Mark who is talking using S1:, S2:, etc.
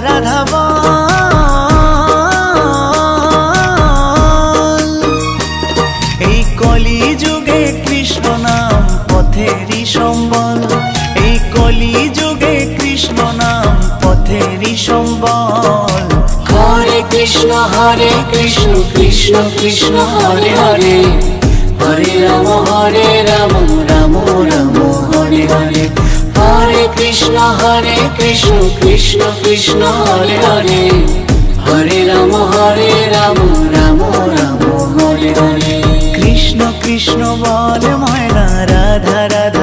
S1: রাধা বল। এই কলি যুগে কৃষ্ণ নাম পথেরই সম্বল, এই কলি যুগে কৃষ্ণ নাম পথেরই সম্বল।
S2: হরে কৃষ্ণ কৃষ্ণ কৃষ্ণ হরে হরে, হরে রাম রাম রাম হরে হরে। হরে কৃষ্ণ কৃষ্ণ কৃষ্ণ হরে হরে, হরে রাম রাম রাম হরে হরে।
S1: কৃষ্ণ কৃষ্ণ বল ময়না রাধা রাধা